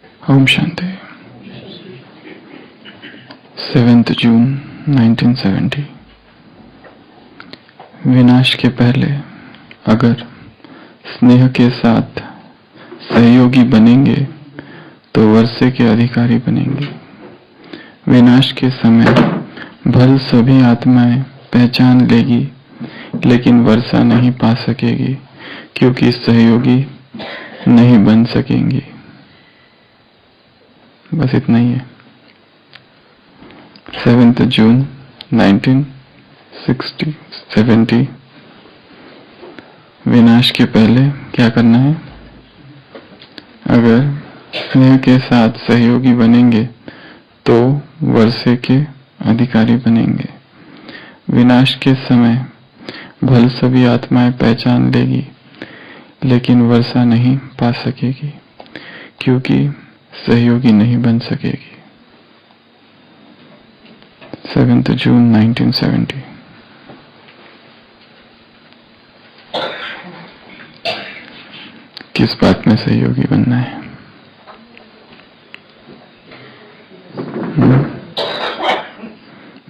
ओम शांति। 7 जून 1970। विनाश के पहले अगर स्नेह के साथ सहयोगी बनेंगे तो वर्षे के अधिकारी बनेंगे। विनाश के समय भल सभी आत्माएं पहचान लेगी, लेकिन वर्षा नहीं पा सकेगी क्योंकि सहयोगी नहीं बन सकेंगी। बस इतना ही है। 7 जून 1970। विनाश के पहले क्या करना है? अगर स्नेह के साथ सहयोगी बनेंगे तो वर्षे के अधिकारी बनेंगे। विनाश के समय भल सभी आत्माएं पहचान लेगी, लेकिन वर्षा नहीं पा सकेगी क्योंकि सहयोगी नहीं बन सकेगी। 7 जून 1970। किस बात में सहयोगी बनना है?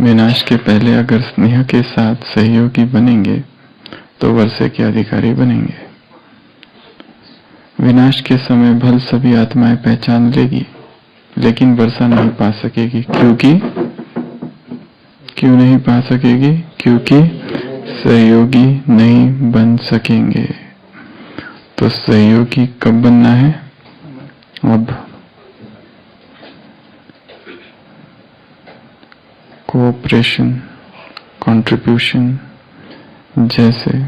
विनाश के पहले अगर स्नेह के साथ सहयोगी बनेंगे तो वर्षे के अधिकारी बनेंगे। विनाश के समय भल सभी आत्माएं पहचान लेगी, लेकिन वर्षा नहीं पा सकेगी क्यों नहीं पा सकेगी? क्योंकि सहयोगी नहीं बन सकेंगे। तो सहयोगी कब बनना है? अब कोऑपरेशन, कंट्रीब्यूशन, जैसे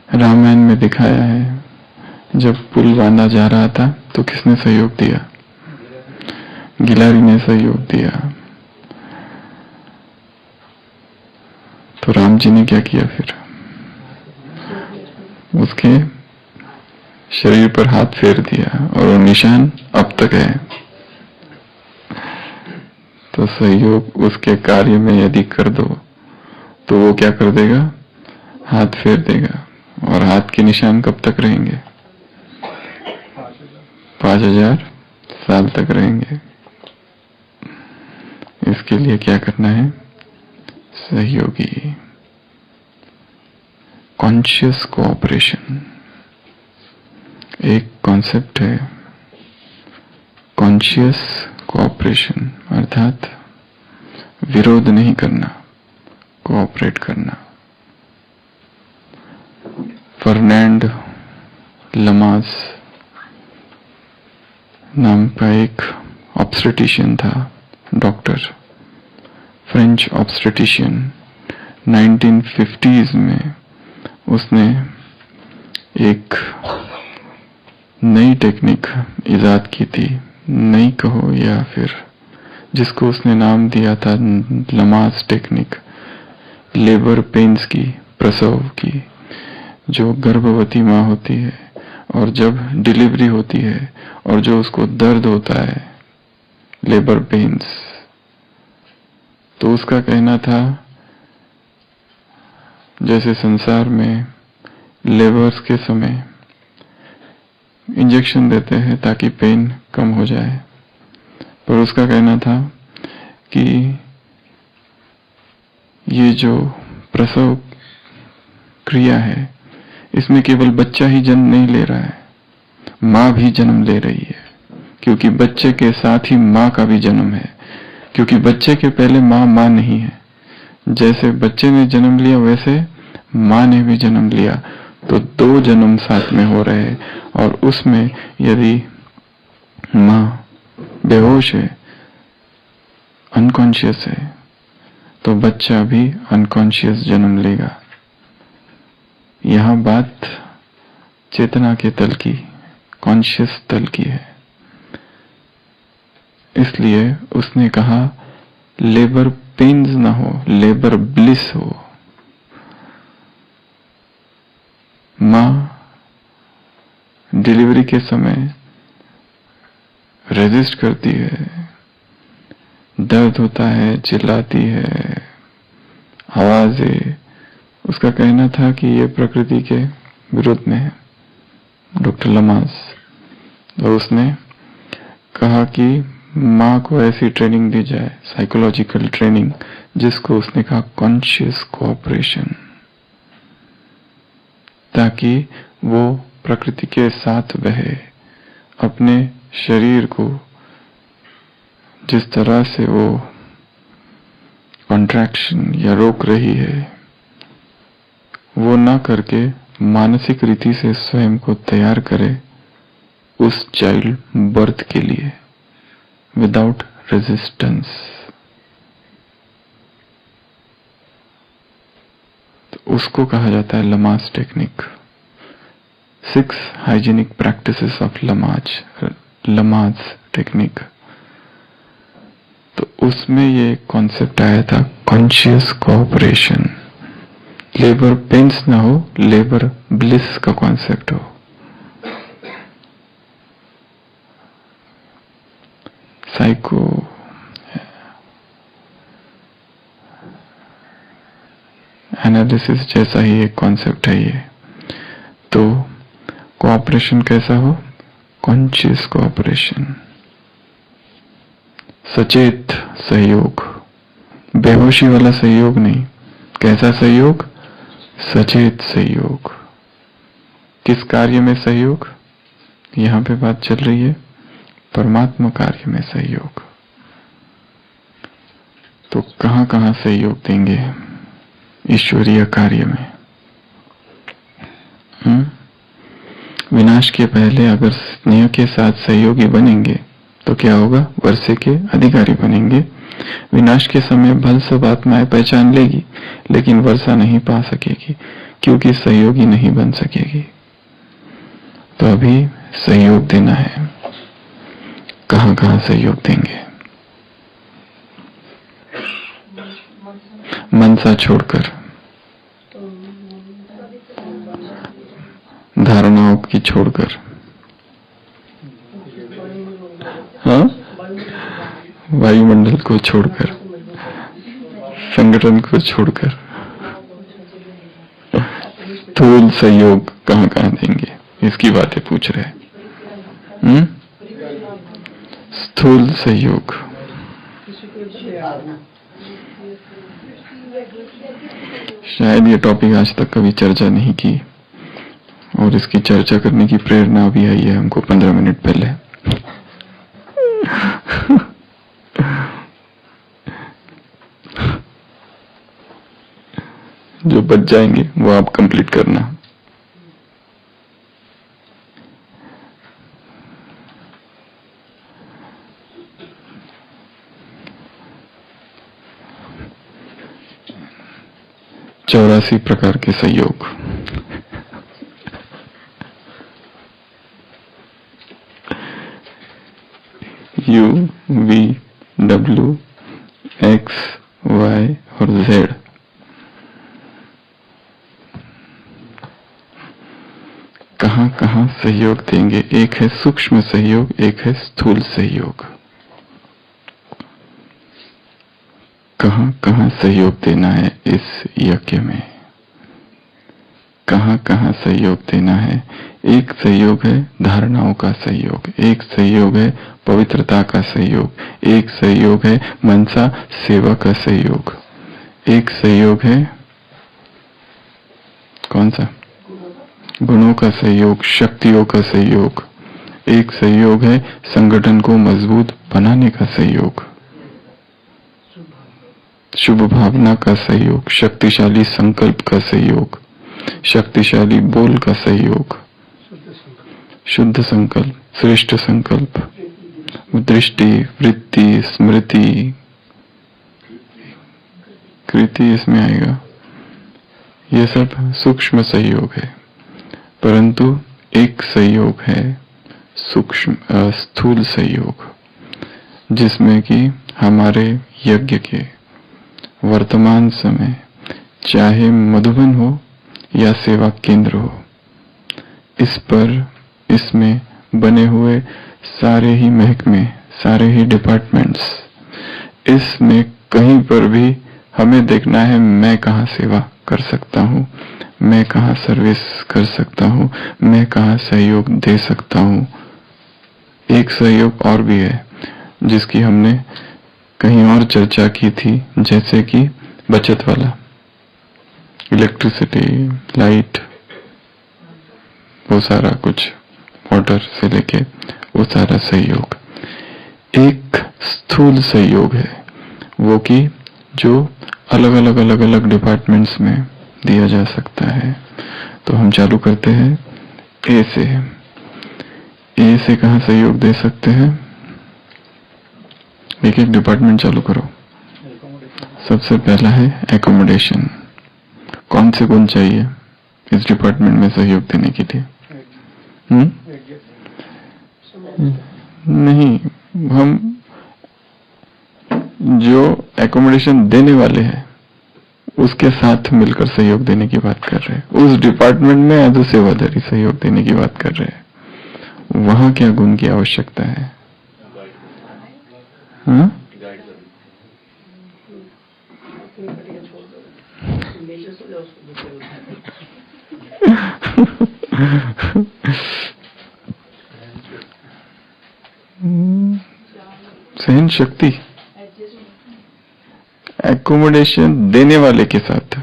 रामायण में दिखाया है, जब पुल बांधा जा रहा था तो किसने सहयोग दिया? गिलारी ने सहयोग दिया। तो राम जी ने क्या किया फिर? उसके शरीर पर हाथ फेर दिया और वो निशान अब तक है। तो सहयोग उसके कार्य में यदि कर दो तो वो क्या कर देगा? हाथ फेर देगा। और हाथ के निशान कब तक रहेंगे? 5000 साल तक रहेंगे। इसके लिए क्या करना है? सहयोगी, कॉन्शियस कोऑपरेशन। एक कॉन्सेप्ट है कॉन्शियस कोऑपरेशन, अर्थात विरोध नहीं करना, कोऑपरेट करना। फर्नांड लमास नाम का एक ऑब्स्टेट्रिशियन था, डॉक्टर, फ्रेंच ऑब्स्टेट्रिशियन। 1950s में उसने एक नई टेक्निक इजाद की थी। नई कहो या फिर जिसको उसने नाम दिया था लमास टेक्निक, लेबर पेन्स की, प्रसव की। जो गर्भवती माँ होती है और जब डिलीवरी होती है और जो उसको दर्द होता है, लेबर पेन्स, तो उसका कहना था जैसे संसार में लेबर्स के समय इंजेक्शन देते हैं ताकि पेन कम हो जाए, पर उसका कहना था कि ये जो प्रसव क्रिया है इसमें केवल बच्चा ही जन्म नहीं ले रहा है, माँ भी जन्म ले रही है, क्योंकि बच्चे के साथ ही माँ का भी जन्म है, क्योंकि बच्चे के पहले माँ नहीं है। जैसे बच्चे ने जन्म लिया वैसे माँ ने भी जन्म लिया, तो 2 जन्म साथ में हो रहे हैं। और उसमें यदि माँ बेहोश है, अनकॉन्शियस है, तो बच्चा भी अनकॉन्शियस जन्म लेगा। यहां बात चेतना के तल की, कॉन्शियस तल की है। इसलिए उसने कहा लेबर पेन्स ना हो, लेबर ब्लिस हो। माँ डिलीवरी के समय रेजिस्ट करती है, दर्द होता है, चिल्लाती है, आवाजें। उसका कहना था कि ये प्रकृति के विरुद्ध में है, डॉक्टर लमास। तो उसने कहा कि माँ को ऐसी ट्रेनिंग दी जाए, साइकोलॉजिकल ट्रेनिंग, जिसको उसने कहा कॉन्शियस कोऑपरेशन, ताकि वो प्रकृति के साथ बहे, अपने शरीर को जिस तरह से वो कॉन्ट्रैक्शन या रोक रही है वो ना करके मानसिक रीति से स्वयं को तैयार करे उस चाइल्ड बर्थ के लिए विदाउट रेजिस्टेंस। तो उसको कहा जाता है Lamaze technique, 6 hygienic practices of Lamaze technique. तो उसमें ये कॉन्सेप्ट आया था कॉन्शियस कोऑपरेशन, लेबर पेन्स ना हो, लेबर ब्लिस का कॉन्सेप्ट हो। साइको एनालिसिस जैसा ही एक कॉन्सेप्ट है ये। तो कोऑपरेशन कैसा हो? कॉन्शियस कोऑपरेशन, सचेत सहयोग, बेहोशी वाला सहयोग नहीं। कैसा सहयोग? सचेत सहयोग। किस कार्य में सहयोग? यहां पे बात चल रही है परमात्मा कार्य में सहयोग। तो कहां कहां सहयोग देंगे ईश्वरीय कार्य में? विनाश के पहले अगर स्नेह के साथ सहयोगी बनेंगे तो क्या होगा? वर्षे के अधिकारी बनेंगे। विनाश के समय भल सब आत्माएं पहचान लेगी, लेकिन वर्षा नहीं पा सकेगी क्योंकि सहयोगी नहीं बन सकेगी। तो अभी सहयोग देना है। कहां कहां सहयोग देंगे? मनसा छोड़कर, धारणाओं की छोड़कर, हाँ, वायुमंडल को छोड़कर, संगठन को छोड़कर स्थूल सहयोग कहां कहां देंगे? इसकी बातें पूछ रहे हैं। स्थूल सहयोग, शायद ये टॉपिक आज तक कभी चर्चा नहीं की और इसकी चर्चा करने की प्रेरणा भी आई है हमको 15 मिनट पहले। जो बच जाएंगे वो आप कंप्लीट करना। चौरासी प्रकार के सहयोग। U, V, W, X, Y और Z। कहां कहां सहयोग देंगे? एक है सूक्ष्म सहयोग, एक है स्थूल सहयोग। कहां कहां सहयोग देना है इस यज्ञ में? कहां कहां सहयोग देना है? एक सहयोग है धारणाओं का सहयोग, एक सहयोग है पवित्रता का सहयोग, एक सहयोग है मनसा सेवा का सहयोग, एक सहयोग है कौन सा? गुणों का सहयोग, शक्तियों का सहयोग, एक सहयोग है संगठन को मजबूत बनाने का सहयोग, शुभ भावना का सहयोग, शक्तिशाली संकल्प का सहयोग, शक्तिशाली बोल का सहयोग, शुद्ध संकल्प, श्रेष्ठ संकल्प, दृष्टि, वृत्ति, स्मृति, कृति इसमें आएगा। ये सब सूक्ष्म सहयोग है। परंतु एक सहयोग है सूक्ष्म स्थूल सहयोग, जिसमें कि हमारे यज्ञ के वर्तमान समय चाहे मधुबन हो या सेवा केंद्र हो, इस पर इसमें बने हुए सारे ही महकमे, सारे ही डिपार्टमेंट्स, इसमें कहीं पर भी हमें देखना है मैं कहाँ सेवा कर सकता हूँ, मैं कहाँ सर्विस कर सकता हूँ, मैं कहाँ सहयोग दे सकता हूँ। एक एक सहयोग और भी है जिसकी हमने कहीं और चर्चा की थी, जैसे कि बचत वाला, इलेक्ट्रिसिटी, लाइट, वो सारा कुछ, वाटर से लेके वो सारा सहयोग। एक स्थूल सहयोग है वो कि जो अलग अलग डिपार्टमेंट्स में दिया जा सकता है। तो हम चालू करते हैं ए से। ए से कहाँ सहयोग दे सकते हैं? एक एक डिपार्टमेंट चालू करो। सबसे पहला है एकोमोडेशन। कौन से गुण चाहिए इस डिपार्टमेंट में सहयोग देने के लिए? नहीं, हम जो एकोमोडेशन देने वाले हैं उसके साथ मिलकर सहयोग देने की बात कर रहे हैं। उस डिपार्टमेंट में एज ए सेवादारी सहयोग देने की बात कर रहे हैं। वहां क्या गुण की आवश्यकता है? सहन शक्ति। एकोमोडेशन देने वाले के साथ,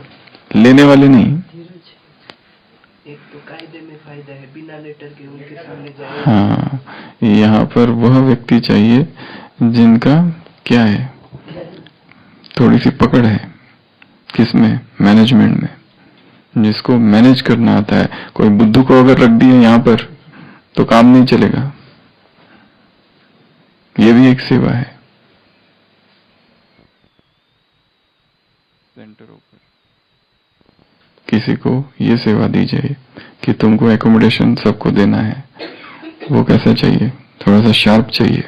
लेने वाले नहीं। एक तो कायदे में फायदा है, बिना लेटर के उनके सामने जाए। हाँ, यहाँ पर वह व्यक्ति चाहिए जिनका क्या है, थोड़ी सी पकड़ है। किसमें? मैनेजमेंट में, जिसको मैनेज करना आता है। कोई बुद्धू को अगर रख दिए यहाँ पर तो काम नहीं चलेगा। ये भी एक सेवा है। सेंटरों पर किसी को ये सेवा दी जाए कि तुमको एकोमोडेशन सबको देना है। वो कैसा चाहिए? थोड़ा सा शार्प चाहिए।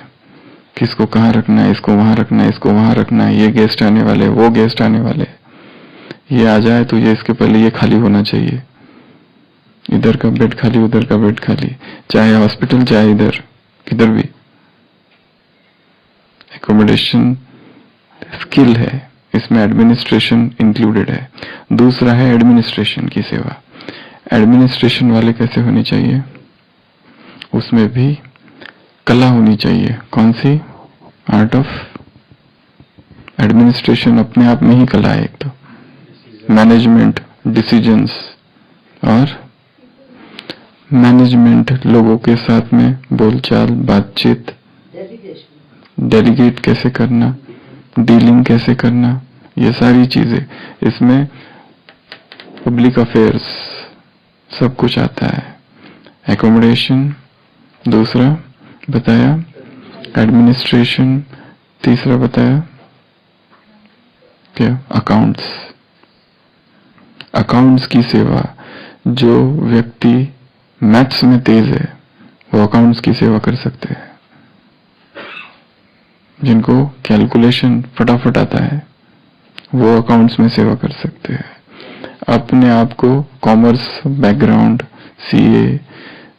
किसको कहाँ रखना है, इसको वहां रखना है, इसको वहां रखना है, ये गेस्ट आने वाले, वो गेस्ट आने वाले, ये आ जाए तो ये इसके पहले ये खाली होना चाहिए। इधर का बेड खाली, उधर का बेड खाली, चाहे हॉस्पिटल चाहे इधर, किधर भी। एकोमोडेशन स्किल है, इसमें एडमिनिस्ट्रेशन इंक्लूडेड है। दूसरा है एडमिनिस्ट्रेशन की सेवा। एडमिनिस्ट्रेशन वाले कैसे होने चाहिए? उसमें भी कला होनी चाहिए। कौन सी? आर्ट ऑफ एडमिनिस्ट्रेशन अपने आप में ही कला है। एक तो मैनेजमेंट, डिसीजंस, और मैनेजमेंट लोगों के साथ में बोलचाल, बातचीत, डेलीगेट कैसे करना, डीलिंग कैसे करना, ये सारी चीजें इसमें, पब्लिक अफेयर्स, सब कुछ आता है। एकोमोडेशन दूसरा बताया, एडमिनिस्ट्रेशन तीसरा बताया, क्या? अकाउंट्स। अकाउंट्स की सेवा। जो व्यक्ति मैथ्स में तेज है वो अकाउंट्स की सेवा कर सकते हैं। जिनको कैलकुलेशन फटाफट आता है वो अकाउंट्स में सेवा कर सकते हैं। अपने आप को कॉमर्स बैकग्राउंड, सीए,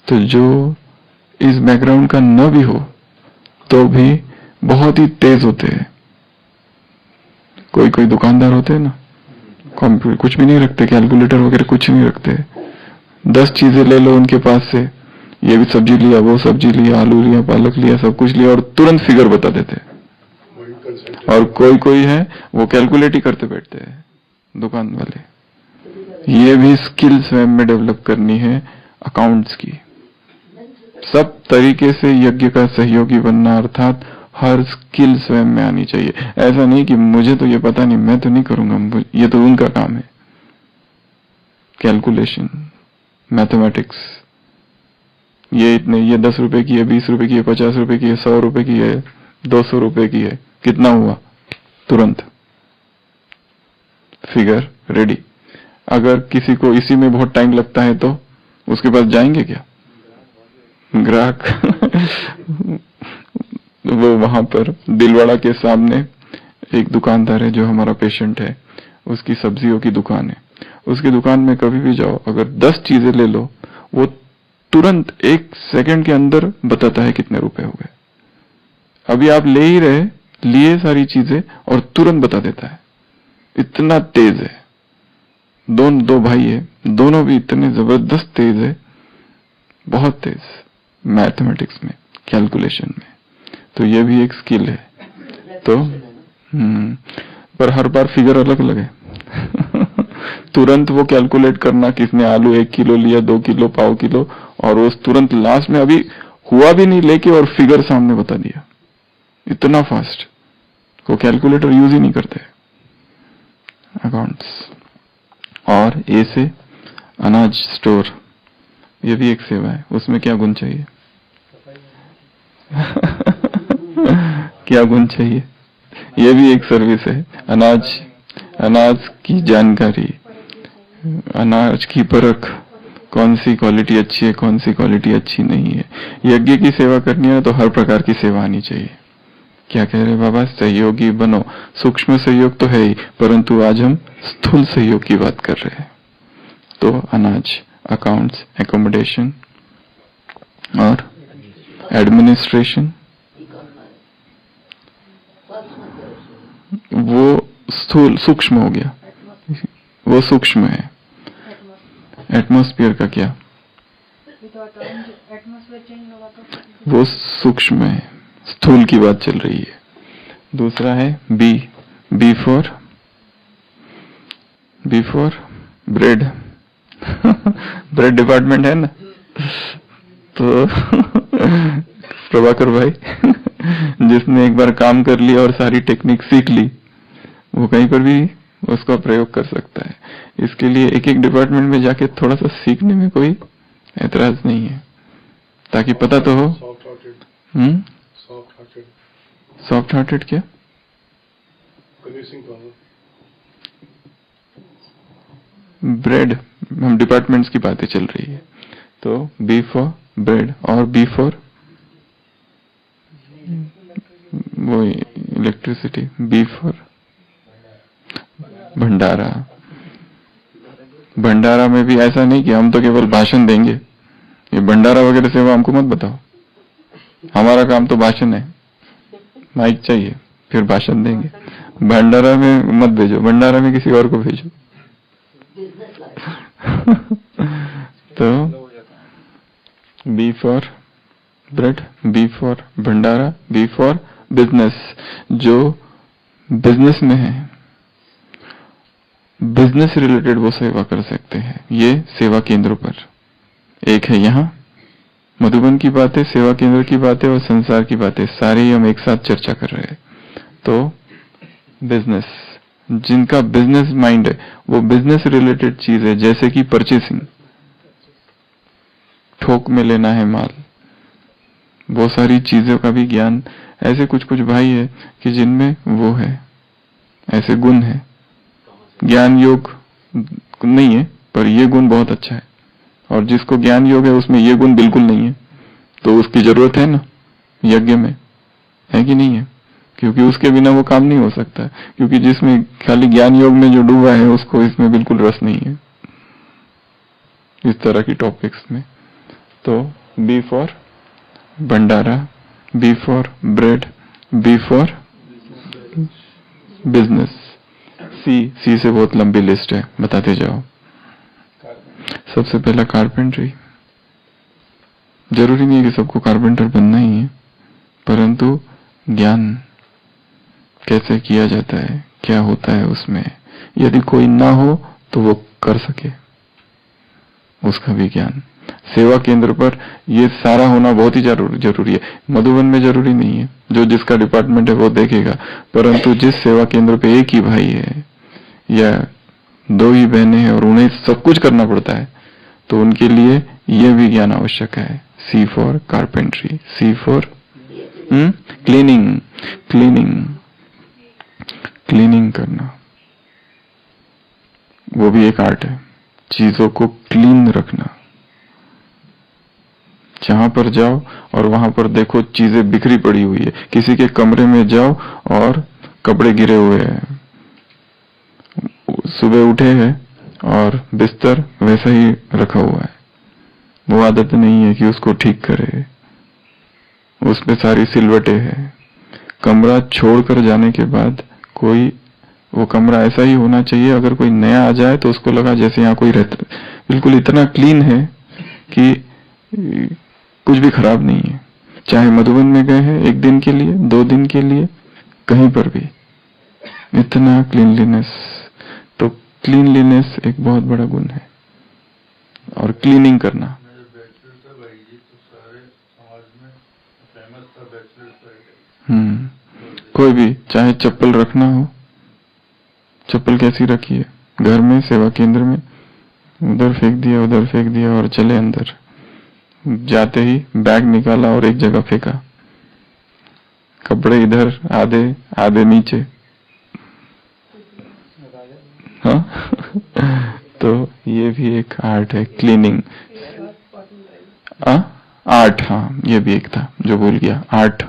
तो जो इस बैकग्राउंड का न भी हो तो भी बहुत ही तेज होते हैं। कोई कोई दुकानदार होते हैं ना, कंप्यूटर कुछ भी नहीं रखते, कैलकुलेटर वगैरह कुछ नहीं रखते, 10 चीजें ले लो उनके पास से, ये भी सब्जी लिया, वो सब्जी लिया, आलू लिया, पालक लिया, सब कुछ लिया, और तुरंत फिगर बता देते। और कोई कोई है वो कैलकुलेट ही करते बैठते हैं, दुकान वाले। ये भी स्किल स्वयं में डेवलप करनी है अकाउंट्स की। सब तरीके से यज्ञ का सहयोगी बनना, अर्थात हर स्किल स्वयं में आनी चाहिए। ऐसा नहीं कि मुझे तो ये पता नहीं, मैं तो नहीं करूंगा, ये तो उनका काम है। कैलकुलेशन, मैथमेटिक्स, ये इतने, ये 10 रुपए की है, 20 रुपए की है, 50 रुपए की है, 100 रुपए की है, 200 रुपए की है, कितना हुआ, तुरंत फिगर रेडी। अगर किसी को इसी में बहुत टाइम लगता है तो उसके पास जाएंगे क्या ग्राहक? वो वहां पर दिलवाड़ा के सामने एक दुकानदार है जो हमारा पेशेंट है, उसकी सब्जियों की दुकान है। उसकी दुकान में कभी भी जाओ, अगर 10 चीजें ले लो, वो तुरंत 1 सेकंड के अंदर बताता है कितने रुपए हो गए। अभी आप ले ही रहे, लिए सारी चीजें, और तुरंत बता देता है। इतना तेज है। दो भाई है, दोनों भी इतने जबरदस्त तेज है, बहुत तेज मैथमेटिक्स में, कैलकुलेशन में। तो ये भी एक स्किल है। तो पर हर बार फिगर अलग अलग है। तुरंत वो कैलकुलेट करना किसने आलू 1 किलो लिया, 2 किलो, पाव किलो, और वो तुरंत लास्ट में अभी हुआ भी नहीं लेके और फिगर सामने बता दिया, इतना फास्ट। वो कैलकुलेटर यूज ही नहीं करते अकाउंट्स। और ए से अनाज स्टोर, ये भी एक सेवा है। उसमें क्या गुण चाहिए? क्या गुण चाहिए? ये भी एक सर्विस है। अनाज की जानकारी, अनाज की परख, कौन सी क्वालिटी अच्छी है, कौन सी क्वालिटी अच्छी नहीं है। यज्ञ की सेवा करनी है तो हर प्रकार की सेवा आनी चाहिए। क्या कह रहे बाबा? सहयोगी बनो। सूक्ष्म सहयोग तो है ही, परंतु आज हम स्थूल सहयोग की बात कर रहे हैं। तो अनाज, अकाउंट्स, एकोमोडेशन और एडमिनिस्ट्रेशन, वो स्थूल सूक्ष्म हो गया, वो सूक्ष्म है। एटमॉस्फेयर का क्या? वो सूक्ष्म है, स्थूल की बात चल रही है। दूसरा है B, B for bread. Bread department है ना, तो प्रभाकर भाई जिसने एक बार काम कर लिया और सारी टेक्निक सीख ली, वो कहीं पर भी उसका प्रयोग कर सकता है। इसके लिए एक एक डिपार्टमेंट में जाके थोड़ा सा सीखने में कोई ऐतराज नहीं है, ताकि पता तो हो। सॉफ्ट हार्टेड क्या? ब्रेड, हम डिपार्टमेंट्स की बातें चल रही है। तो बी फॉर ब्रेड और बी फॉर वो इलेक्ट्रिसिटी, बी फॉर भंडारा। भंडारा में भी ऐसा नहीं कि हम तो केवल भाषण देंगे, ये भंडारा वगैरह सेवा हमको मत बताओ। हमारा काम तो भाषण है, माइक चाहिए फिर भाषण देंगे। भंडारा में मत भेजो, भंडारा में किसी और को भेजो। तो B for bread, B for Bhandara, B for business. जो बिजनेस में है, बिजनेस रिलेटेड वो सेवा कर सकते हैं। ये सेवा केंद्र पर एक है, यहाँ मधुबन की बातें, सेवा केंद्र की बातें और संसार की बातें सारी हम एक साथ चर्चा कर रहे हैं। तो बिजनेस, जिनका बिजनेस माइंड है, वो बिजनेस रिलेटेड चीज है, जैसे कि परचेसिंग, थोक में लेना है माल, वो सारी चीजों का भी ज्ञान। ऐसे कुछ कुछ भाई है कि जिनमें वो है, ऐसे गुण है। ज्ञान योग नहीं है, पर ये गुण बहुत अच्छा है। और जिसको ज्ञान योग है उसमें ये गुण बिल्कुल नहीं है, तो उसकी जरूरत है ना यज्ञ में, है कि नहीं है? क्योंकि उसके बिना वो काम नहीं हो सकता। क्योंकि जिसमें खाली ज्ञान योग में जो डूबा है, उसको इसमें बिल्कुल रस नहीं है, इस तरह की टॉपिक्स में। तो B for Bhandara, B for bread, B for business. C से बहुत लंबी लिस्ट है, बताते जाओ। सबसे पहला कारपेंटरी। जरूरी नहीं है कि सबको कारपेंटर बनना ही है, परंतु ज्ञान कैसे किया जाता है, क्या होता है उसमें, यदि कोई ना हो तो वो कर सके, उसका भी ज्ञान। सेवा केंद्र पर ये सारा होना बहुत ही जरूरी है। मधुबन में जरूरी नहीं है, जो जिसका डिपार्टमेंट है वो देखेगा, परंतु जिस सेवा केंद्र पे एक ही भाई है या 2 ही बहनें हैं और उन्हें सब कुछ करना पड़ता है, तो उनके लिए ये भी ज्ञान आवश्यक है। C for carpentry, C for cleaning, cleaning करना, वो भी एक आर्ट है। चीजों को क्लीन रखना। जहां पर जाओ और वहां पर देखो चीजें बिखरी पड़ी हुई है, किसी के कमरे में जाओ और कपड़े गिरे हुए हैं, सुबह उठे हैं और बिस्तर वैसा ही रखा हुआ है, वो आदत नहीं है कि उसको ठीक करे, उसमें सारी सिलवटें हैं। कमरा छोड़कर जाने के बाद कोई, वो कमरा ऐसा ही होना चाहिए, अगर कोई नया आ जाए तो उसको लगा जैसे यहाँ कोई रहता, बिल्कुल इतना क्लीन है कि कुछ भी खराब नहीं है। चाहे मधुबन में गए हैं 1 दिन के लिए, 2 दिन के लिए, कहीं पर भी इतना क्लीनलीनेस। तो क्लीनलीनेस एक बहुत बड़ा गुण है, और क्लीनिंग करना। कोई भी चाहे चप्पल रखना हो, चप्पल कैसी रखी है, घर में, सेवा केंद्र में, उधर फेंक दिया, उधर फेंक दिया और चले अंदर। जाते ही बैग निकाला और एक जगह फेंका, कपड़े इधर, आधे आधे नीचे। हाँ तो ये भी एक आर्ट है, क्लीनिंग। आर्ट, हाँ ये भी एक था जो भूल गया, आर्ट।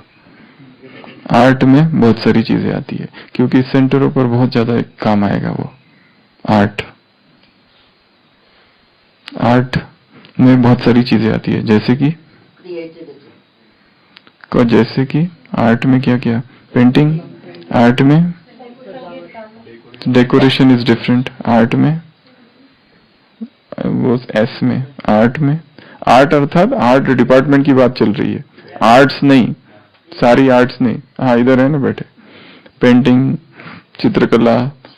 आर्ट में बहुत सारी चीजें आती है, क्योंकि सेंटरों पर बहुत ज्यादा काम आएगा वो आर्ट। आर्ट में बहुत सारी चीजें आती है, जैसे कि आर्ट में क्या क्या, पेंटिंग, आर्ट में डेकोरेशन इज डिफरेंट, आर्ट में वो एस में, आर्ट में, आर्ट अर्थात आर्ट डिपार्टमेंट की बात चल रही है, आर्ट्स नहीं, सारी आर्ट्स नहीं। हाँ इधर है ना बैठे, पेंटिंग, चित्रकला,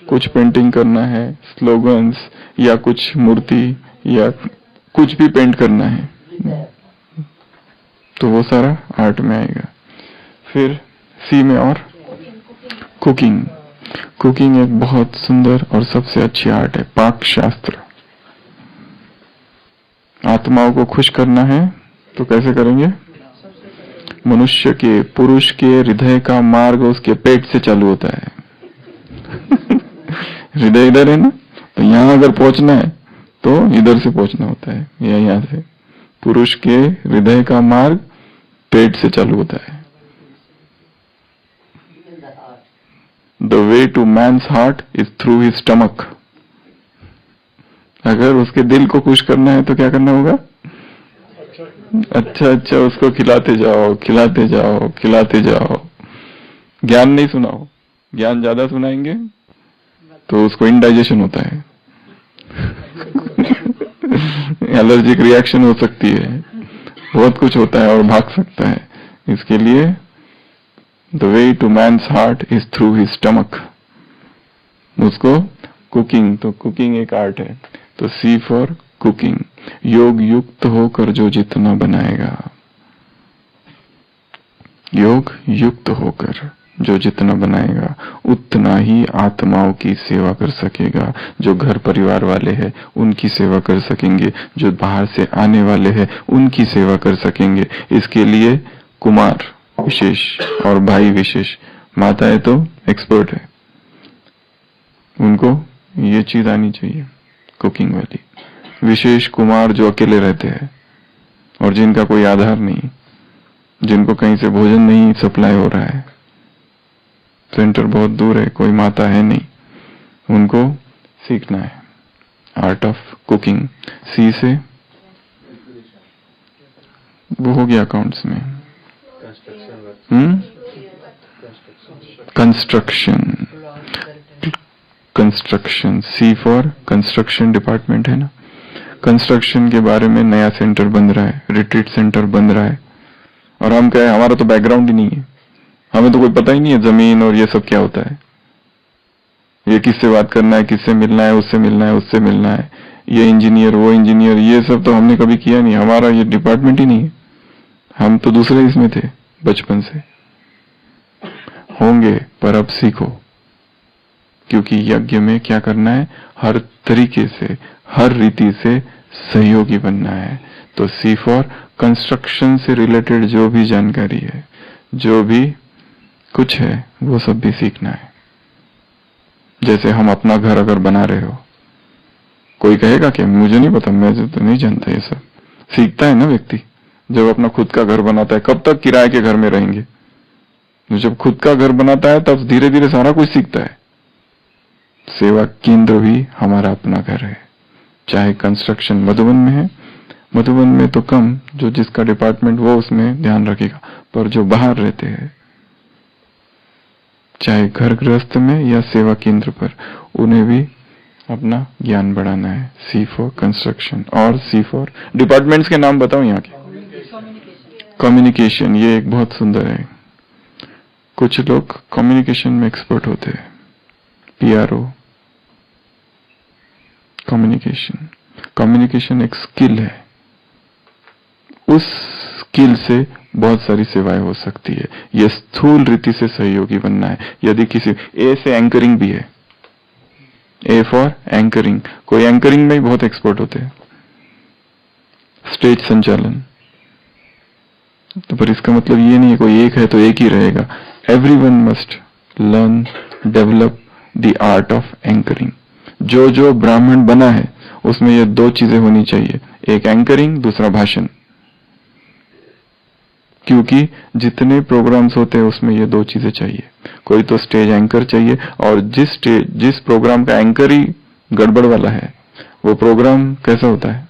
कुछ पेंटिंग करना है, स्लोगन्स या कुछ मूर्ति या कुछ भी पेंट करना है, तो वो सारा आर्ट में आएगा। फिर सी में और कुकिंग। कुकिंग एक बहुत सुंदर और सबसे अच्छी आर्ट है, पाक शास्त्र। आत्माओं को खुश करना है तो कैसे करेंगे? मनुष्य के, पुरुष के हृदय का मार्ग उसके पेट से चालू होता है। हृदय इधर है ना, तो यहाँ अगर पहुंचना है तो इधर से पहुंचना होता है, या यहाँ से। पुरुष के हृदय का मार्ग पेट से चालू होता है। The way to man's heart is through his stomach. अगर उसके दिल को खुश करना है तो क्या करना होगा? अच्छा अच्छा उसको खिलाते जाओ, खिलाते जाओ, खिलाते जाओ। ज्ञान नहीं सुनाओ, ज्ञान ज्यादा सुनाएंगे तो उसको इंडाइजेशन होता है। एलर्जिक रिएक्शन हो सकती है, बहुत कुछ होता है और भाग सकता है। इसके लिए the way to man's heart is through his stomach. उसको कुकिंग, तो कुकिंग एक आर्ट है। तो सी फॉर कुकिंग। योग युक्त होकर जो जितना बनाएगा, योग युक्त होकर जो जितना बनाएगा उतना ही आत्माओं की सेवा कर सकेगा। जो घर परिवार वाले हैं उनकी सेवा कर सकेंगे, जो बाहर से आने वाले हैं उनकी सेवा कर सकेंगे। इसके लिए कुमार विशेष और भाई विशेष, माताएं तो एक्सपर्ट है, उनको ये चीज आनी चाहिए कुकिंग वाली। विशेष कुमार जो अकेले रहते हैं और जिनका कोई आधार नहीं, जिनको कहीं से भोजन नहीं सप्लाई हो रहा है, सेंटर बहुत दूर है, कोई माता है नहीं, उनको सीखना है आर्ट ऑफ कुकिंग। सी से वो हो गया अकाउंट्स में। Construction, construction, C for construction department है ना। कंस्ट्रक्शन के बारे में नया सेंटर बन रहा है, रिट्रीट सेंटर बन रहा है, और हम क्या है, हमारा तो बैकग्राउंड ही नहीं है, हमें तो कोई पता ही नहीं है जमीन और ये सब क्या होता है, ये किससे बात करना है, किससे मिलना है, उससे मिलना है, उससे मिलना है, ये इंजीनियर वो इंजीनियर, ये सब तो हमने कभी किया नहीं, हमारा ये डिपार्टमेंट ही नहीं है। हम तो दूसरे इसमें थे बचपन से। होंगे पर अब सीखो, क्योंकि यज्ञ में क्या करना है, हर तरीके से, हर रीति से सहयोगी बनना है। तो सी फॉर कंस्ट्रक्शन से रिलेटेड जो भी जानकारी है, जो भी कुछ है, वो सब भी सीखना है। जैसे हम अपना घर अगर बना रहे हो, कोई कहेगा कि मुझे नहीं पता, मैं तो नहीं जानता, ये सब सीखता है ना व्यक्ति। जब अपना खुद का घर बनाता है, कब तक किराए के घर में रहेंगे? जब खुद का घर बनाता है तब धीरे धीरे सारा कुछ सीखता है। सेवा केंद्र भी हमारा अपना घर है, चाहे कंस्ट्रक्शन मधुबन में है, मधुबन में तो कम, जो जिसका डिपार्टमेंट वो उसमें ध्यान रखेगा, पर जो बाहर रहते हैं, चाहे घर गृहस्थ में या सेवा केंद्र पर, उन्हें भी अपना ज्ञान बढ़ाना है। C for construction. और सी फॉर डिपार्टमेंट्स के नाम बताओ यहाँ के। कम्युनिकेशन, ये एक बहुत सुंदर है। कुछ लोग कम्युनिकेशन में एक्सपर्ट होते हैं, पीआरओ। कम्युनिकेशन एक स्किल है, उस स्किल से बहुत सारी सेवाएं हो सकती है। यह स्थूल रीति से सहयोगी बनना है। यदि किसी ए से एंकरिंग भी है, ए फॉर एंकरिंग, कोई एंकरिंग में ही बहुत एक्सपर्ट होते हैं, स्टेज संचालन। तो पर इसका मतलब ये नहीं है कोई एक है तो एक ही रहेगा। Everyone must learn develop the art of anchoring. जो जो ब्राह्मण बना है उसमें ये दो चीजें होनी चाहिए, एक एंकरिंग, दूसरा भाषण। क्योंकि जितने प्रोग्राम्स होते हैं उसमें ये दो चीजें चाहिए। कोई तो स्टेज एंकर चाहिए, और जिस प्रोग्राम का एंकर ही गड़बड़ वाला है वो प्रोग्राम कैसा होता है?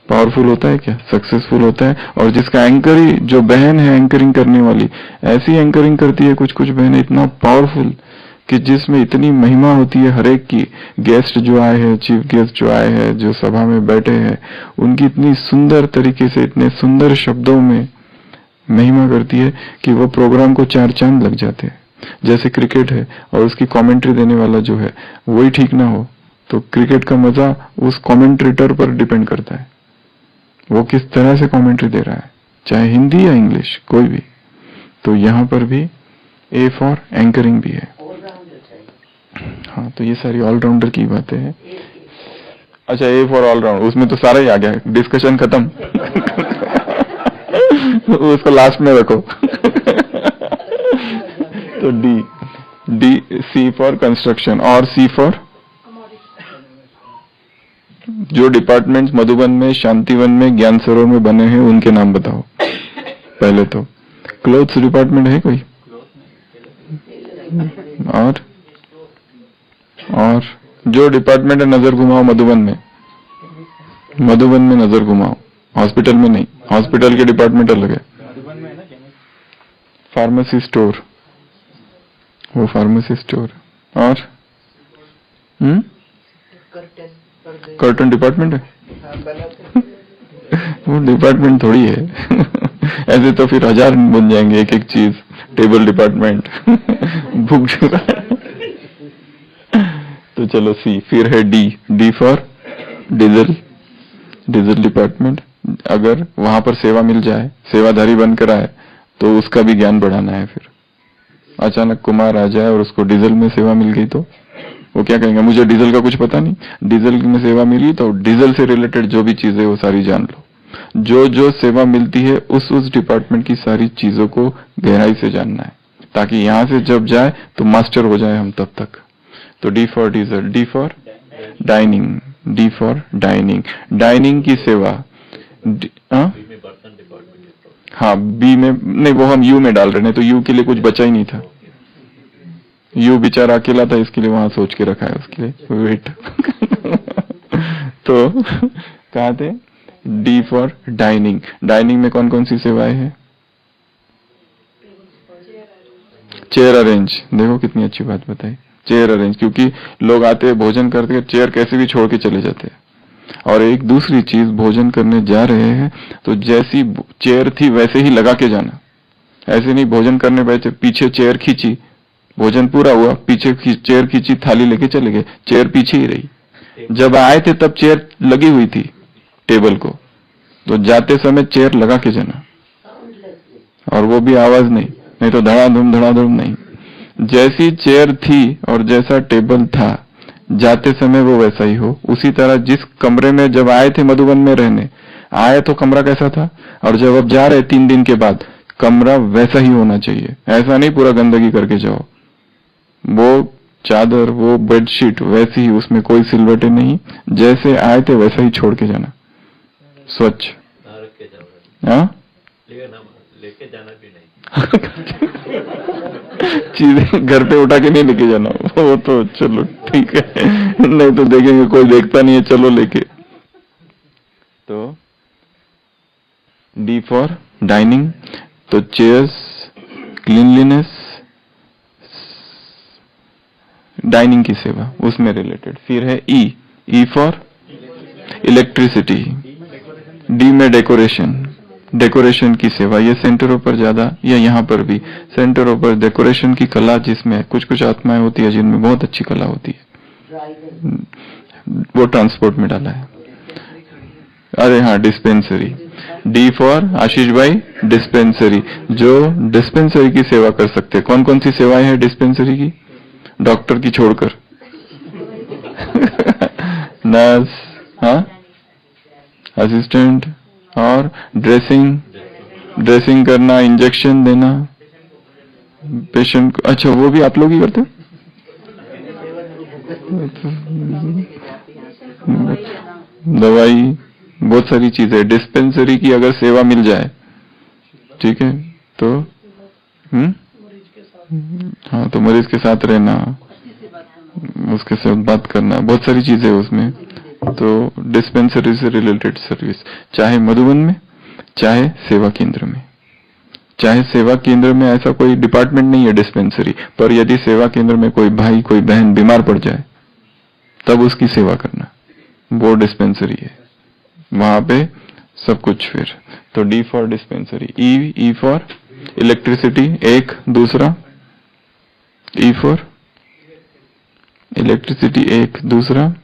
पावरफुल होता है क्या? सक्सेसफुल होता है। और जिसका एंकर ही, जो बहन है एंकरिंग करने वाली, ऐसी एंकरिंग करती है, कुछ कुछ बहनें इतना पावरफुल कि जिसमें इतनी महिमा होती है हर एक की। गेस्ट जो आए हैं, चीफ गेस्ट जो आए हैं, जो सभा में बैठे हैं, उनकी इतनी सुंदर तरीके से, इतने सुंदर शब्दों में महिमा करती है कि वो प्रोग्राम को चार चांद लग जाते हैं। जैसे क्रिकेट है और उसकी कमेंट्री देने वाला जो है वही ठीक ना हो तो क्रिकेट का मजा उस कमेंट्रेटर पर डिपेंड करता है, वो किस तरह से कमेंट्री दे रहा है, चाहे हिंदी या इंग्लिश, कोई भी। तो यहाँ पर भी ए फॉर एंकरिंग भी है। हाँ, तो ये सारी ऑलराउंडर की बातें हैं। अच्छा, ए फॉर ऑलराउंड, उसमें तो सारा ही आ गया, डिस्कशन खत्म। उसको लास्ट में रखो। तो डी सी फॉर कंस्ट्रक्शन, और सी फॉर जो डिपार्टमेंट्स मधुबन में, शांतिवन में, ज्ञान सरोवर में बने हैं उनके नाम बताओ। पहले तो क्लोथ्स डिपार्टमेंट है कोई? और जो डिपार्टमेंट है नजर घुमाओ मधुबन में, मधुबन में नजर घुमाओ, हॉस्पिटल में नहीं, हॉस्पिटल के डिपार्टमेंट अलग है। फार्मेसी स्टोर, वो फार्मेसी स्टोर। और कर्टन डिपार्टमेंट है। वो डिपार्टमेंट थोड़ी है। ऐसे तो फिर 1000 बन जाएंगे एक एक चीज। Table department, book. तो चलो सी, फिर है D for diesel, diesel department. अगर वहां पर सेवा मिल जाए, सेवाधारी बनकर आए, तो उसका भी ज्ञान बढ़ाना है। फिर अचानक कुमार आ जाए और उसको डीजल में सेवा मिल गई तो वो क्या कहेंगे? मुझे डीजल का कुछ पता नहीं, डीजल में सेवा मिली तो डीजल से रिलेटेड जो भी चीजें वो सारी जान लो। जो जो सेवा मिलती है उस डिपार्टमेंट की सारी चीजों को गहराई से जानना है, ताकि यहाँ से जब जाए तो मास्टर हो जाए हम तब तक। तो D for diesel, D for dining, D for dining, dining की सेवा। हाँ, बी में नहीं, वो हम यू में डाल रहे हैं, तो यू के लिए कुछ बचा ही नहीं था। यू बेचारा अकेला था, इसके लिए वहां सोच के रखा है उसके लिए वेट। तो कहा थे? D for dining. डाइनिंग में कौन कौन सी सेवाएं हैं? चेयर अरेंज, देखो कितनी अच्छी बात बताई, चेयर अरेंज। क्योंकि लोग आते हैं भोजन करते, चेयर कैसे भी छोड़ के चले जाते हैं। और एक दूसरी चीज, भोजन करने जा रहे हैं तो जैसी चेयर थी वैसे ही लगा के जाना। ऐसे नहीं भोजन करने बैठे, पीछे चेयर खींची, भोजन पूरा हुआ, पीछे चेयर खींची, थाली लेके चले गए, चेयर पीछे ही रही। जब आए थे तब चेयर लगी हुई थी टेबल को, तो जाते समय चेयर लगा के जाना, और वो भी आवाज नहीं, नहीं तो धड़ाधुम नहीं। जैसी चेयर थी और जैसा टेबल था, जाते समय वो वैसा ही हो। उसी तरह जिस कमरे में जब आए थे मधुबन में रहने, आए तो कमरा कैसा था, और जब अब जा रहे 3 दिन के बाद, कमरा वैसा ही होना चाहिए। ऐसा नहीं पूरा गंदगी करके जाओ। वो चादर, वो बेडशीट वैसी ही, उसमें कोई सिलवटे नहीं, जैसे आए थे वैसा ही छोड़ के जाना, स्वच्छ। हाँ, लेके जाना भी नहीं। चीजें घर पे उठा के नहीं लेके जाना, वो तो चलो ठीक है, नहीं तो देखेंगे कोई देखता नहीं है, चलो लेके। तो डी फॉर डाइनिंग, तो चेयर्स, क्लीनलीनेस, डाइनिंग की सेवा उसमें रिलेटेड। फिर है ई फॉर इलेक्ट्रिसिटी, डी में डेकोरेशन, डेकोरेशन की सेवा, ये सेंटरों पर ज्यादा, या यहाँ पर भी सेंटरों पर डेकोरेशन की कला, जिसमें कुछ कुछ आत्माएं होती है जिनमें बहुत अच्छी कला होती है, वो ट्रांसपोर्ट में डाला है। अरे हाँ, डिस्पेंसरी, डी फॉर आशीष भाई, डिस्पेंसरी, जो डिस्पेंसरी की सेवा कर सकते हैं। कौन कौन सी सेवाएं हैं डिस्पेंसरी की, डॉक्टर की छोड़कर? नर्स, हाँ, असिस्टेंट, और ड्रेसिंग करना, इंजेक्शन देना पेशेंट को। अच्छा, वो भी आप लोग ही करते हो? दवाई, बहुत सारी चीजें डिस्पेंसरी की अगर सेवा मिल जाए, ठीक है, तो हाँ, तो मरीज के साथ रहना, उसके साथ बात करना, बहुत सारी चीजें उसमें। तो डिस्पेंसरी से रिलेटेड सर्विस, चाहे मधुबन में, चाहे सेवा केंद्र में। चाहे सेवा केंद्र में ऐसा कोई डिपार्टमेंट नहीं है डिस्पेंसरी, पर यदि सेवा केंद्र में कोई भाई कोई बहन बीमार पड़ जाए तब उसकी सेवा करना, वो डिस्पेंसरी है, वहां पे सब कुछ। फिर तो D for dispensary, E for electricity, एक, दूसरा ई फॉर इलेक्ट्रिसिटी, एक, दूसरा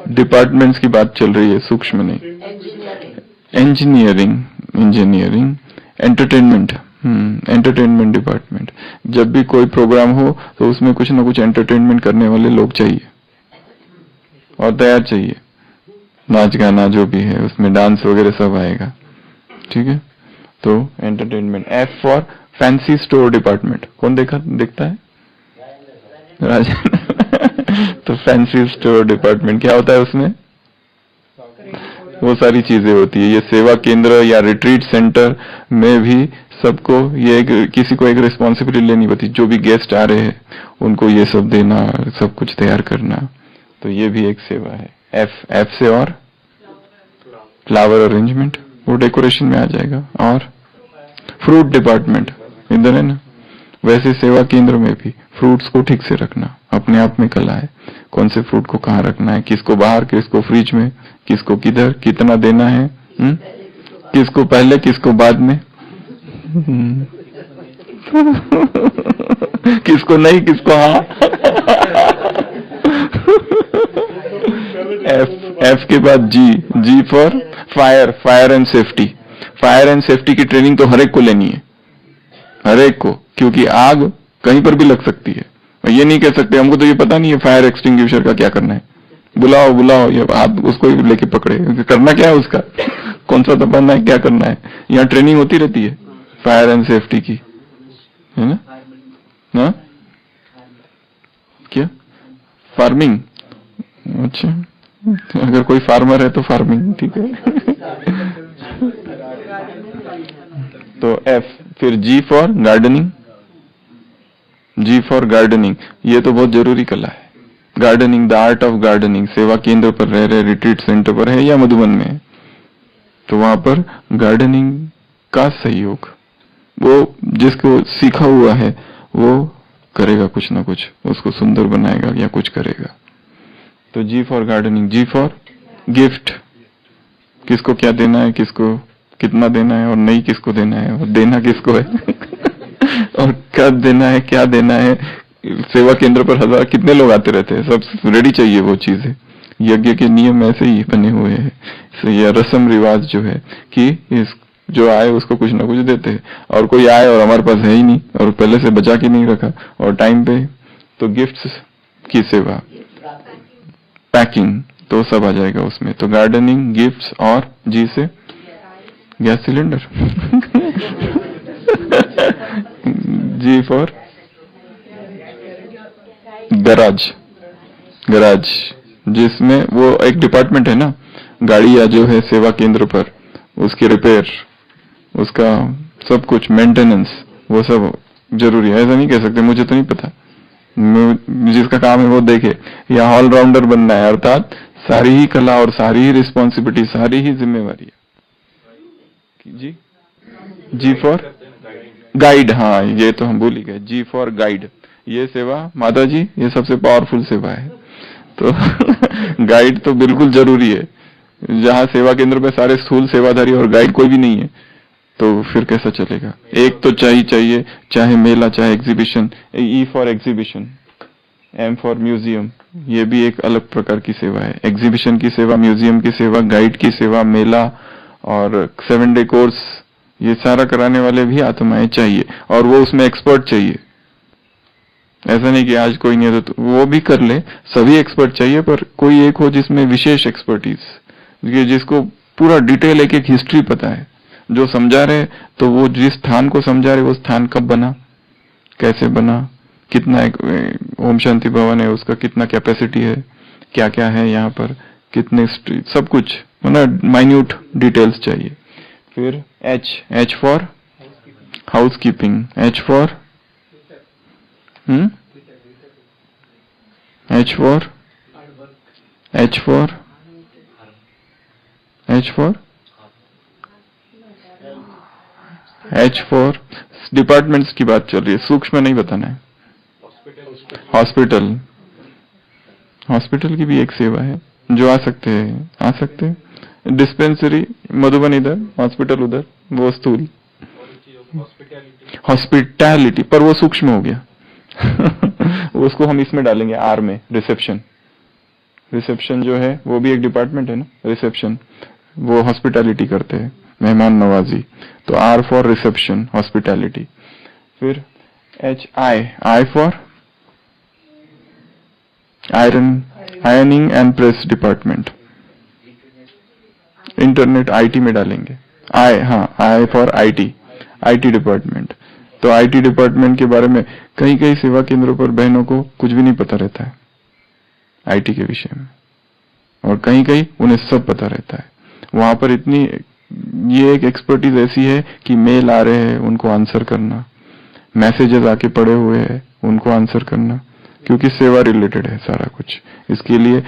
डिपार्टमेंट्स की बात चल रही है, सूक्ष्म नहीं। Engineering, entertainment department. जब भी कोई प्रोग्राम हो तो उसमें कुछ ना कुछ एंटरटेनमेंट करने वाले लोग चाहिए और तैयार चाहिए, नाच गाना जो भी है उसमें, डांस वगैरह सब आएगा, ठीक है। तो entertainment. F for fancy store department, कौन देखता है? राजन। तो फैंसी स्टोर डिपार्टमेंट क्या होता है उसमें? वो सारी चीजें होती है। ये सेवा केंद्र या रिट्रीट सेंटर में भी सबको ये किसी को एक रिस्पॉन्सिबिलिटी लेनी पड़ती, जो भी गेस्ट आ रहे हैं उनको ये सब देना, सब कुछ तैयार करना, तो ये भी एक सेवा है। एफ से और फ्लावर अरेंजमेंट, वो डेकोरेशन में आ जाएगा। और फ्रूट डिपार्टमेंट इधर है ना, वैसे सेवा केंद्र में भी फ्रूट्स को ठीक से रखना अपने आप में कला है। कौन से फ्रूट को कहाँ रखना है, किसको बाहर, किसको फ्रिज में, किसको किधर, कितना देना है, किसको पहले किसको बाद में, किसको नहीं किसको हाँ। एफ के बाद G for fire and safety. Fire and safety की ट्रेनिंग तो हर एक को लेनी है, हर एक को, क्योंकि आग कहीं पर भी लग सकती है। ये नहीं कह सकते हमको तो ये पता नहीं है फायर एक्सटिंग्विशर का क्या करना है, बुलाओ ये आप उसको लेके पकड़े, करना क्या है उसका, कौन सा दबाना है, क्या करना है। यहाँ ट्रेनिंग होती रहती है फायर एंड सेफ्टी की, है ना। हाँ क्या फार्मिंग, अच्छा अगर कोई फार्मर है तो फार्मिंग, ठीक है। तो एफ, फिर G for gardening. G for gardening, ये तो बहुत जरूरी कला है। Gardening, the art of gardening. सेवा केंद्र पर रह रहे, रिट्रीट सेंटर पर है या मधुबन में है, तो वहां पर गार्डनिंग का सहयोग, वो जिसको सीखा हुआ है वो करेगा कुछ ना कुछ, उसको सुंदर बनाएगा या कुछ करेगा। तो G for gardening. G for gift, किसको क्या देना है, किसको कितना देना है और नहीं किसको देना है, और देना किसको है और कब देना है, क्या देना है। सेवा केंद्र पर हजार कितने लोग आते रहते हैं, सब रेडी चाहिए वो चीजें। यज्ञ के नियम ऐसे ही बने हुए हैं, ये रस्म रिवाज जो है कि इस जो आए उसको कुछ ना कुछ देते हैं, और कोई आए और हमारे पास है ही नहीं और पहले से बचा के नहीं रखा और टाइम पे, तो गिफ्ट्स की सेवा, पैकिंग, तो सब आ जाएगा उसमें। तो गार्डनिंग, गिफ्ट्स और जी से gas cylinder. G for garage, जिसमें वो एक डिपार्टमेंट है ना, गाड़ियां जो है सेवा केंद्र पर, उसकी रिपेयर, उसका सब कुछ मेंटेनेंस, वो सब जरूरी है। ऐसा नहीं कह सकते मुझे तो नहीं पता, जिसका काम है वो देखे, या ऑलराउंडर बनना है, अर्थात सारी ही कला और सारी ही रिस्पॉन्सिबिलिटी, सारी ही जिम्मेवारी है। जी फॉर गाइड, हाँ ये तो हम भूल ही गए। जी फॉर गाइड, ये सेवा माता जी ये सबसे पावरफुल सेवा है। तो गाइड तो बिल्कुल जरूरी है। जहाँ सेवा केंद्र पे सारे स्थूल सेवाधारी और गाइड कोई भी नहीं है तो फिर कैसा चलेगा। एक तो चाहिए, चाहे मेला चाहे exhibition. E for exhibition, M for museum, ये भी एक अलग प्रकार की सेवा है। एग्जीबिशन की सेवा, म्यूजियम की सेवा, गाइड की सेवा, मेला और 7 डे कोर्स, ये सारा कराने वाले भी आत्माएं चाहिए और वो उसमें एक्सपर्ट चाहिए। ऐसा नहीं कि आज कोई नहीं है तो वो भी कर ले, सभी एक्सपर्ट चाहिए, पर कोई एक हो जिसमें विशेष एक्सपर्टीज, जिसको पूरा डिटेल एक एक हिस्ट्री पता है। जो समझा रहे तो वो जिस स्थान को समझा रहे वो स्थान कब बना, कैसे बना, कितना ओम शांति भवन है उसका कितना कैपेसिटी है, क्या क्या है यहाँ पर, कितने स्ट्रीट, सब कुछ मतलब माइन्यूट डिटेल्स चाहिए। फिर H for housekeeping, H for H for H for H for H for departments की बात चल रही है, सूक्ष्म नहीं बताना है। हॉस्पिटल, हॉस्पिटल की भी एक सेवा है, जो आ सकते हैं। डिस्पेंसरी मधुबन इधर, हॉस्पिटल उधर, वो स्थूल। हॉस्पिटैलिटी, पर वो सूक्ष्म हो गया। उसको हम इसमें डालेंगे आर में, रिसेप्शन। रिसेप्शन जो है वो भी एक डिपार्टमेंट है ना, रिसेप्शन, वो हॉस्पिटैलिटी करते हैं, मेहमान नवाजी। तो आर फॉर रिसेप्शन, हॉस्पिटैलिटी। फिर H I for ironing and press department. Internet IT में डालेंगे। I for IT department. तो आईटी डिपार्टमेंट के बारे में कई सेवा केंद्रों पर बहनों को कुछ भी नहीं पता रहता है आईटी के विषय में, और कहीं उन्हें सब पता रहता है। वहां पर इतनी, ये एक एक्सपर्टीज ऐसी है कि मेल आ रहे हैं उनको आंसर करना, मैसेजेस आके पड़े हुए हैं उनको आंसर करना, क्योंकि सेवा रिलेटेड है सारा कुछ। इसके लिए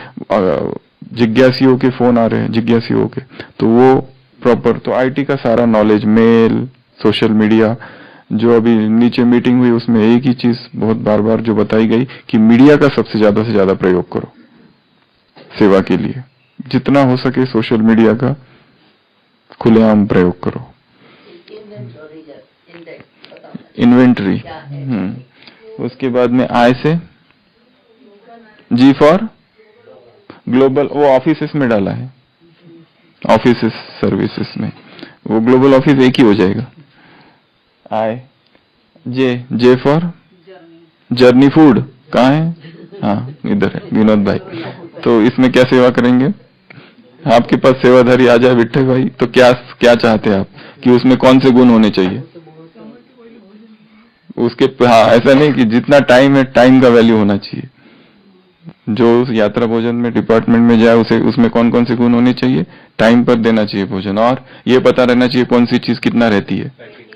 जिज्ञासियों के फोन आ रहे हैं, जिज्ञासियों के, तो वो प्रॉपर, तो आईटी का सारा नॉलेज, मेल, सोशल मीडिया, जो अभी नीचे मीटिंग हुई उसमें एक ही चीज बहुत बार जो बताई गई कि मीडिया का सबसे ज्यादा प्रयोग करो सेवा के लिए, जितना हो सके सोशल मीडिया का खुलेआम प्रयोग करो। इन्वेंटरी, उसके बाद में आई से जी फॉर ग्लोबल, वो ऑफिसेस में डाला है, ऑफिसेस सर्विसेज में, वो ग्लोबल ऑफिस एक ही हो जाएगा। आई जे फॉर जर्नी फूड, कहाँ है? हाँ इधर है, विनोद भाई। तो इसमें क्या सेवा करेंगे? आपके पास सेवाधारी आ जाए विट्ठल भाई, तो क्या चाहते हैं आप कि उसमें कौन से गुण होने चाहिए उसके? हाँ, ऐसा नहीं कि जितना टाइम है टाइम का वैल्यू होना चाहिए। जो उस यात्रा भोजन में डिपार्टमेंट में जाए उसे, उसमें कौन से गुण होने चाहिए? टाइम पर देना चाहिए भोजन, और ये पता रहना चाहिए कौन सी चीज कितना रहती है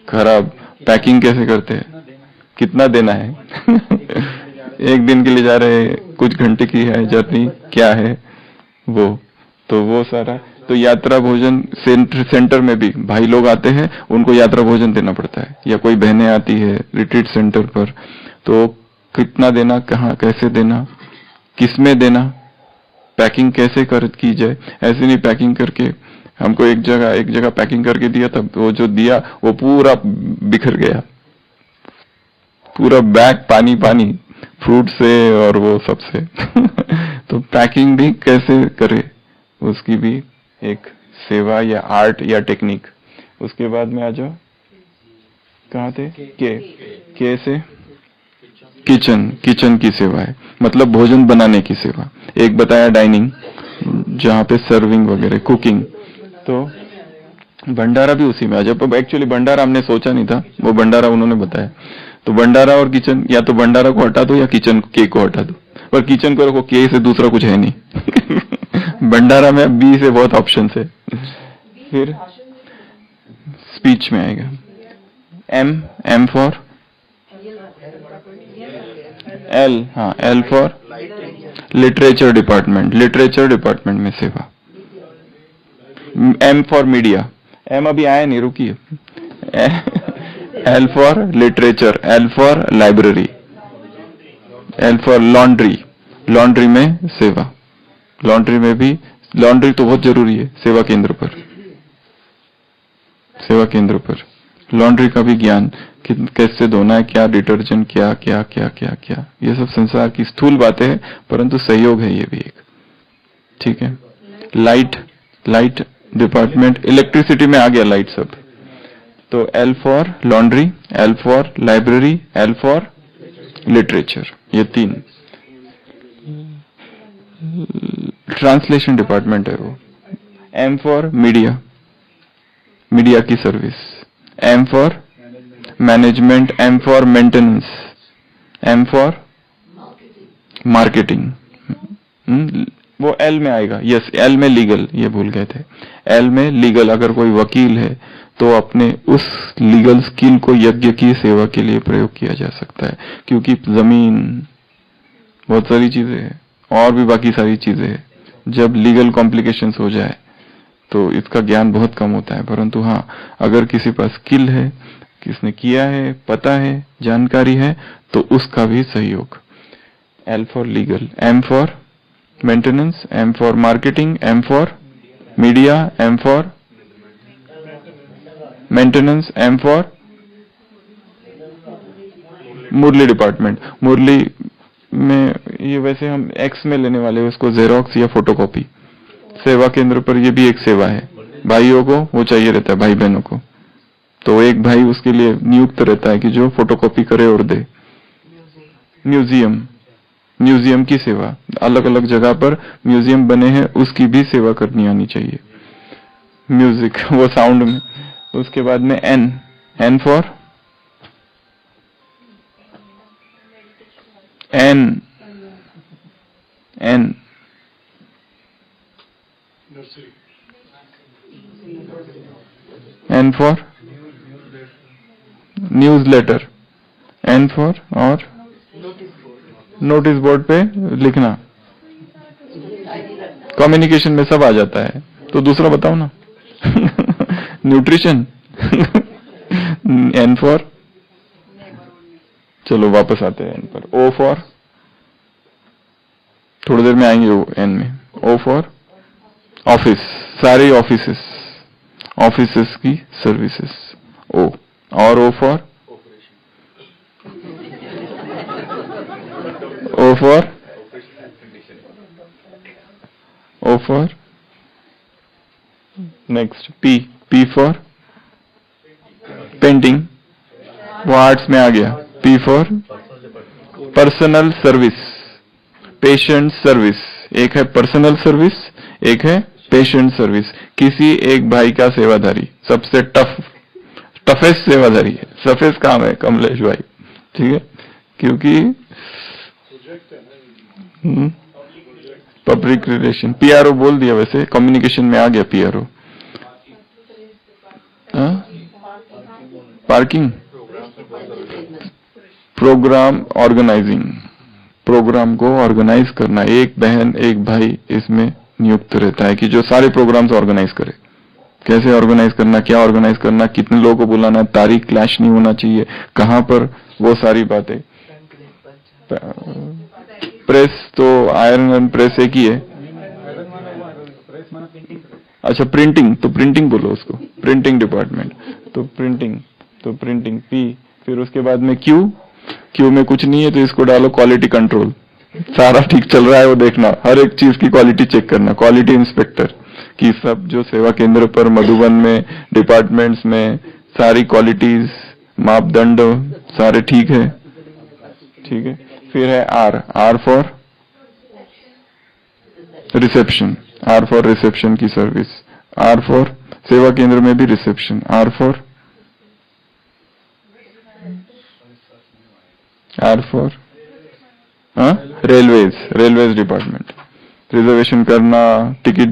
खराब, पैकिंग कैसे करते हैं, कितना देना है। एक दिन के लिए जा रहे हैं, कुछ घंटे की है जर्नी, क्या है वो, तो वो सारा। तो यात्रा भोजन सेंटर में भी भाई लोग आते हैं, उनको यात्रा भोजन देना पड़ता है, या कोई बहनें आती है रिट्रीट सेंटर पर, तो कितना देना, कहाँ कैसे देना, किसमें देना, पैकिंग कैसे की जाए। ऐसे नहीं पैकिंग करके, हमको एक जगह पैकिंग करके दिया था, वो जो दिया वो पूरा बिखर गया, पूरा बैग पानी फ्रूट से और वो सबसे। तो पैकिंग भी कैसे करे, उसकी भी एक सेवा या आर्ट या टेक्निक। उसके बाद में आ जाओ, कहाँ थे? के से किचन की सेवा है, मतलब भोजन बनाने की सेवा। एक बताया डाइनिंग, जहाँ पे सर्विंग वगैरह, कुकिंग। तो भंडारा भी उसी में आ जाए। एक्चुअली भंडारा हमने सोचा नहीं था, वो भंडारा उन्होंने बताया। तो भंडारा और किचन, या तो भंडारा को हटा दो या किचन के को हटा दो, पर किचन को रखो, के से दूसरा कुछ है नहीं। भंडारा में बी से बहुत ऑप्शन है। फिर स्पीच में आएगा एम फॉर एल, हाँ एल फॉर लिटरेचर डिपार्टमेंट में सेवा। एम फॉर मीडिया, एम अभी आया नहीं, रुकिए। L for literature, L for library, L for laundry, laundry में सेवा, लॉन्ड्री में भी, लॉन्ड्री तो बहुत जरूरी है सेवा केंद्र पर, सेवा केंद्र पर लॉन्ड्री का भी ज्ञान, कैसे धोना है, क्या डिटर्जेंट, क्या क्या क्या क्या क्या, ये सब संसार की स्थूल बातें हैं, परंतु सहयोग है ये भी एक। ठीक है, लाइट डिपार्टमेंट, इलेक्ट्रिसिटी में आ गया लाइट सब। तो L for laundry, L for library, L for literature, ये 3 ट्रांसलेशन डिपार्टमेंट है वो। M फॉर मीडिया, मीडिया की service, M for management, M for maintenance, M for marketing, वो L में आएगा। यस, L में लीगल, ये भूल गए थे, L में लीगल। अगर कोई वकील है तो अपने उस लीगल स्किल को यज्ञ की सेवा के लिए प्रयोग किया जा सकता है, क्योंकि जमीन, बहुत सारी चीजें हैं और भी बाकी सारी चीजें हैं। जब लीगल कॉम्प्लिकेशंस हो जाए तो इसका ज्ञान बहुत कम होता है, परंतु हाँ, अगर किसी पास स्किल है, किसने किया है, पता है, जानकारी है, तो उसका भी सहयोग। L for legal, M for maintenance, M for marketing, M for media, M for maintenance, M for Murli department. Murli में ये वैसे हम X में लेने वाले हैं उसको, जेरोक्स या फोटोकॉपी। सेवा केंद्र पर ये भी एक सेवा है, भाइयों को वो चाहिए रहता है, भाई बहनों को, तो एक भाई उसके लिए नियुक्त रहता है कि जो फोटोकॉपी करे और दे। म्यूजियम की सेवा, अलग अलग जगह पर म्यूजियम बने हैं, उसकी भी सेवा करनी आनी चाहिए। म्यूजिक, वो साउंड में। उसके बाद में N for N for newsletter, N for और नोटिस बोर्ड पे लिखना। कम्युनिकेशन में सब आ जाता है, तो दूसरा बताओ ना। न्यूट्रिशन। N फॉर, चलो वापस आते हैं N पर। O फॉर, थोड़ी देर में आएंगे वो N में। O फॉर ऑफिस, सारे ऑफिसेस की सर्विसेज, O। और O for next P for painting, वो आर्ट्स में आ गया। P for personal service, patient service. एक है पर्सनल सर्विस, एक है पेशेंट सर्विस। किसी एक भाई का सेवाधारी, सबसे टफेस्ट सेवाधारी है, सफेद काम है कमलेश भाई, ठीक है, क्योंकि पब्लिक रिलेशन। PRO बोल दिया, वैसे कम्युनिकेशन में आ गया PRO। Parking, programme organising, programme को ऑर्गेनाइज करना। एक बहन एक भाई इसमें नियुक्त रहता है कि जो सारे प्रोग्राम्स ऑर्गेनाइज करे। कैसे ऑर्गेनाइज करना, क्या ऑर्गेनाइज करना, कितने लोगों को बुलाना, तारीख क्लैश नहीं होना चाहिए, कहां पर, वो सारी बातें। प्रेस तो आयरन एंड प्रेस एक ही है। अच्छा, प्रिंटिंग, तो प्रिंटिंग बोलो उसको, प्रिंटिंग डिपार्टमेंट। तो प्रिंटिंग P। फिर उसके बाद में Q में कुछ नहीं है तो इसको डालो क्वालिटी कंट्रोल। सारा ठीक चल रहा है वो देखना, हर एक चीज की क्वालिटी चेक करना, क्वालिटी इंस्पेक्टर की सब जो सेवा केंद्र पर, मधुबन में, डिपार्टमेंट्स में, सारी क्वालिटीज, मापदंड सारे ठीक है। ठीक है, फिर है R for reception, R for reception की सर्विस, R फॉर सेवा केंद्र में भी reception, R for railways department. Reservation करना, टिकट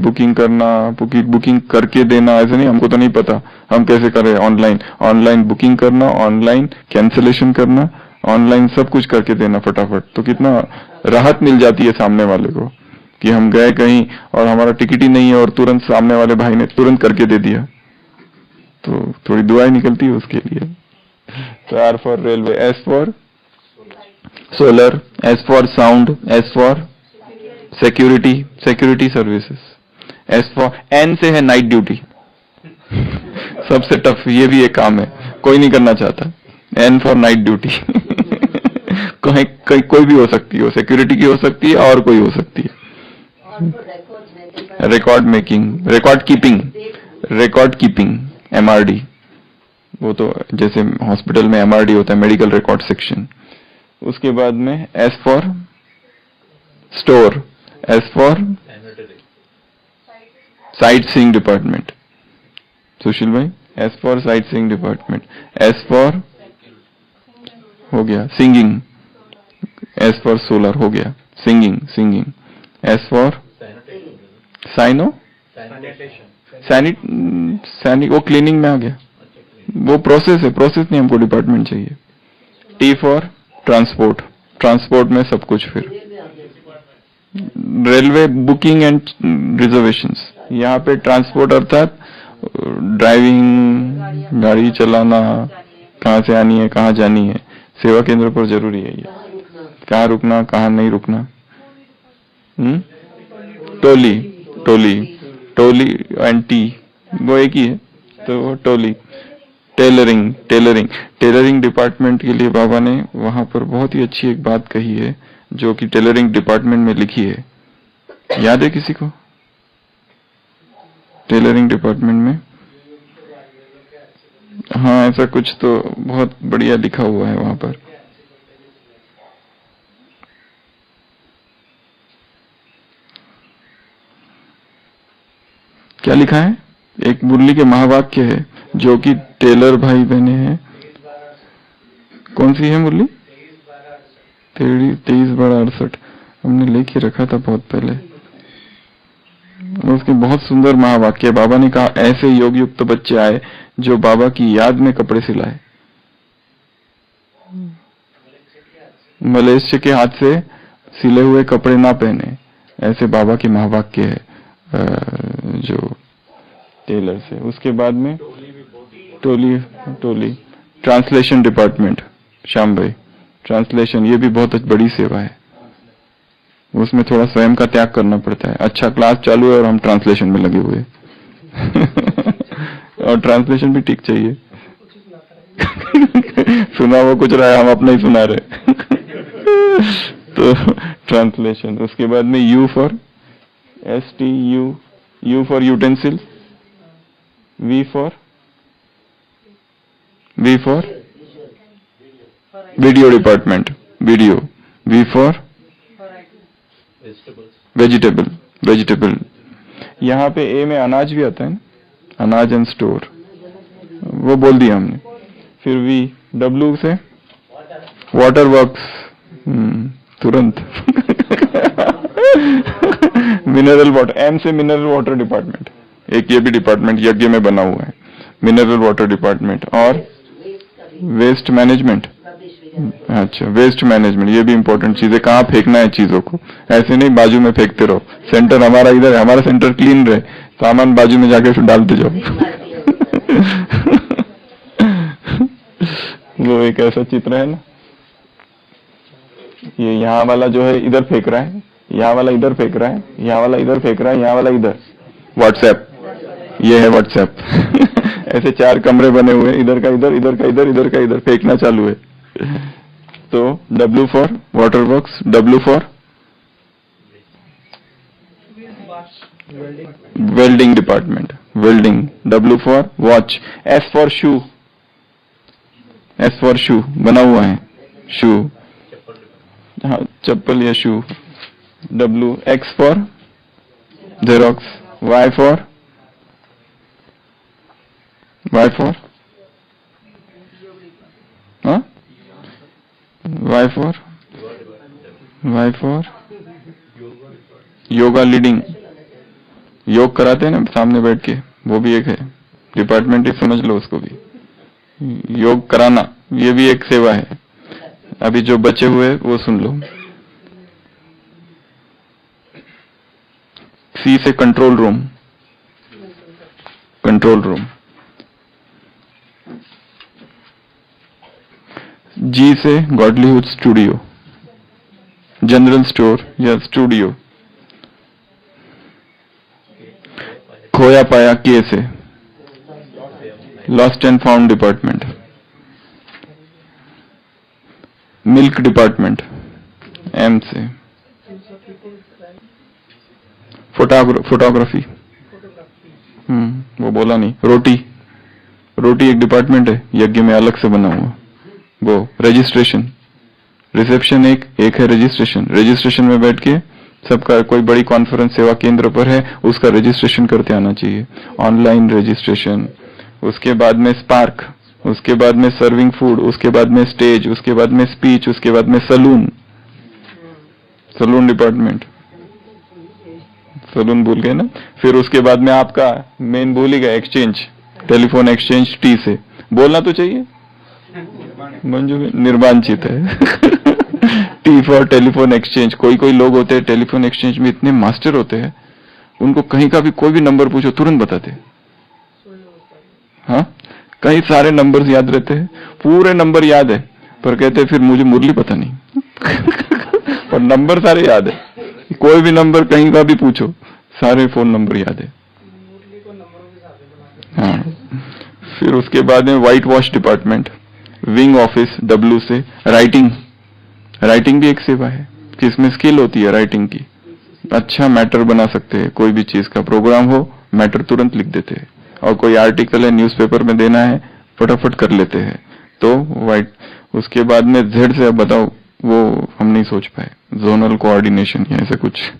बुकिंग करके देना। ऐसा नहीं, हमको तो नहीं पता हम कैसे करें, ऑनलाइन बुकिंग करना, ऑनलाइन कैंसिलेशन करना, ऑनलाइन सब कुछ करके देना फटाफट। तो कितना राहत मिल जाती है सामने वाले को कि हम गए कहीं और हमारा टिकट ही नहीं है और तुरंत सामने वाले भाई ने तुरंत करके दे दिया, तो थोड़ी दुआएं निकलती है उसके लिए। तो R for railway, S for solar, S for sound, S for security, security services. S for N से है नाइट ड्यूटी। सबसे टफ ये भी एक काम है, कोई नहीं करना चाहता। N for night duty. कोई भी हो सकती है, सिक्योरिटी की हो सकती है और कोई हो सकती है। Record making, record keeping, record keeping, MRD. वो तो जैसे हॉस्पिटल में एमआरडी होता है, मेडिकल रिकॉर्ड सेक्शन। उसके बाद में S for store, S for sightseeing department. Sushil भाई, S for sightseeing department. S for हो गया सिंगिंग, एस फॉर सोलर हो गया सिंगिंग, सिंगिंग। एस फॉर साइनो, सैनिट वो क्लीनिंग में आ गया, वो प्रोसेस है, प्रोसेस नहीं हमको डिपार्टमेंट चाहिए। टी फॉर ट्रांसपोर्ट, ट्रांसपोर्ट में सब कुछ। फिर रेलवे बुकिंग एंड रिजर्वेशंस, यहाँ पे ट्रांसपोर्ट अर्थात ड्राइविंग, गाड़ी चलाना, कहाँ से आनी है कहाँ जानी है। सेवा केंद्र पर जरूरी है ये, कहाँ रुकना कहाँ नहीं रुकना। टोली, टोली, टोली एंड टी वो एक ही है, तो टोली। टेलरिंग, टेलरिंग, टेलरिंग डिपार्टमेंट के लिए बाबा ने वहां पर बहुत ही अच्छी एक बात कही है, जो कि टेलरिंग डिपार्टमेंट में लिखी है। याद है किसी को? टेलरिंग डिपार्टमेंट में हाँ ऐसा कुछ तो बहुत बढ़िया लिखा हुआ है वहां पर। क्या लिखा है? एक मुरली के महावाक्य है जो कि टेलर भाई बहने हैं। कौन सी है मुरली? 23/68। हमने लिख ही रखा था बहुत पहले। उसके बहुत सुंदर महावाक्य। बाबा ने कहा ऐसे योग युक्त बच्चे आए जो बाबा की याद में कपड़े सिलाए। मलेच्छ के हाथ से सिले हुए कपड़े ना पहने, ऐसे बाबा की महावाक्य है जो टेलर से। उसके बाद में टोली, टोली ट्रांसलेशन डिपार्टमेंट। श्याम भाई, ट्रांसलेशन ये भी बहुत बड़ी सेवा है, उसमें थोड़ा स्वयं का त्याग करना पड़ता है। अच्छा क्लास चालू है और हम ट्रांसलेशन में लगे हुए। और ट्रांसलेशन भी ठीक चाहिए। सुना वो कुछ रहा है, हम अपना ही सुना रहे। तो ट्रांसलेशन। उसके बाद में you for STU, U for utensil, V for video department, video. V for vegetable, vegetable. यहाँ पे A में अनाज भी आता है ना, अनाज एंड स्टोर, वो बोल दिया हमने। फिर W से वाटर वर्क्स, तुरंत। मिनरल वाटर, M से मिनरल वाटर डिपार्टमेंट, एक ये भी डिपार्टमेंट यज्ञ में बना हुआ है, मिनरल वाटर डिपार्टमेंट। और वेस्ट मैनेजमेंट। अच्छा, वेस्ट मैनेजमेंट ये भी इंपॉर्टेंट चीज है, कहाँ फेंकना है चीजों को। ऐसे नहीं बाजू में फेंकते रहो, सेंटर हमारा इधर है, हमारा सेंटर क्लीन रहे, सामान बाजू में जाके डालते जाओ। वो एक ऐसा चित्र है ना, ये यहाँ वाला जो है इधर फेंक रहा है, यहाँ वाला इधर फेंक रहा है, यहाँ वाला इधर फेंक रहा है, यहाँ वाला इधर। व्हाट्सएप, ये है व्हाट्सएप। ऐसे 4 कमरे बने हुए, इधर का इधर, इधर का इधर, इधर का इधर, फेंकना चालू है। तो W for water works, W for welding department, welding. W for watch, S for shoe, S for shoe बना हुआ है, शू, हाँ चप्पल या shoe. W, X for xerox, Y for हाँ, Y फॉर योगा लीडिंग, योग कराते हैं ना सामने बैठ के, वो भी एक है डिपार्टमेंट ही समझ लो उसको भी। योग कराना ये भी एक सेवा है। अभी जो बचे हुए वो सुन लो। C से control room, control room. G से गॉडलीहुड स्टूडियो, जनरल स्टोर या स्टूडियो। खोया पाया के से, lost and found department, milk department M से, फोटोग्राफी वो बोला नहीं, रोटी एक डिपार्टमेंट है यज्ञ में अलग से बना हुआ। वो रजिस्ट्रेशन, रिसेप्शन एक है रजिस्ट्रेशन में बैठ के सबका, कोई बड़ी कॉन्फ्रेंस सेवा केंद्र पर है उसका रजिस्ट्रेशन करते आना चाहिए, ऑनलाइन रजिस्ट्रेशन। उसके बाद में स्पार्क, उसके बाद में सर्विंग फूड, उसके बाद में स्टेज, उसके बाद में स्पीच, उसके बाद में सलून डिपार्टमेंट, सलून भूल गए ना। फिर उसके बाद में आपका मेन भूल ही गया, एक्सचेंज, टेलीफोन एक्सचेंज टी से, बोलना तो चाहिए मंजू निर्वांचित है टी फॉर टेलीफोन एक्सचेंज। कोई लोग होते हैं टेलीफोन एक्सचेंज में इतने मास्टर होते हैं, उनको कहीं का भी कोई भी नंबर पूछो तुरंत बताते। हाँ, कई सारे नंबर्स याद रहते हैं, पूरे नंबर याद है, पर कहते हैं फिर मुझे मुरली पता नहीं और नंबर सारे याद है, कोई भी नंबर कहीं का भी पूछो सारे फोन नंबर याद है। हाँ, फिर उसके बाद में white wash department, wing office W से, राइटिंग भी एक सेवा है कि इसमें स्किल होती है राइटिंग की, अच्छा मैटर बना सकते हैं, कोई भी चीज का प्रोग्राम हो मैटर तुरंत लिख देते हैं, और कोई आर्टिकल है न्यूज़पेपर में देना है फटाफट कर लेते हैं, तो व्हाइट। उसके बाद में जेड से, अब बताओ वो हम नहीं सोच पाए, जोनल कोऑर्डिनेशन या ऐसा कुछ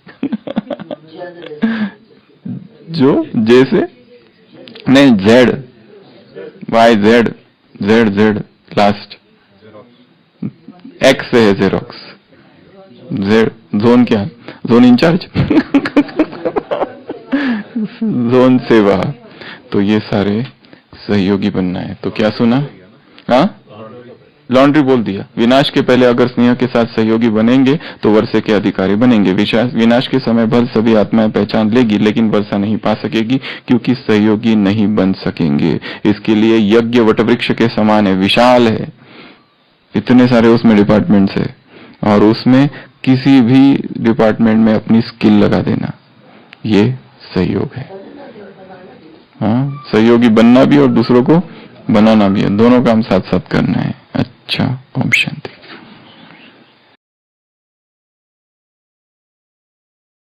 जो जैसे नहीं, Z Y Z last, X से है जेरोक्स, जेड जोन क्या, जोन इंचार्ज जोन सेवा। तो ये सारे सहयोगी बनना है। तो क्या सुना? हाँ, लॉन्ड्री बोल दिया। विनाश के पहले अगर स्नेह के साथ सहयोगी बनेंगे तो वर्षे के अधिकारी बनेंगे। विनाश के समय भर सभी आत्माएं पहचान लेगी, लेकिन वर्षा नहीं पा सकेगी क्योंकि सहयोगी नहीं बन सकेंगे। इसके लिए यज्ञ वटवृक्ष के समान है, विशाल है, इतने सारे उसमें डिपार्टमेंट्स है, और उसमें किसी भी डिपार्टमेंट में अपनी स्किल लगा देना, ये सहयोग है। हाँ, सहयोगी बनना भी और दूसरों को बनाना भी है, दोनों काम साथ साथ करना है। अच्छा, ओम शांति।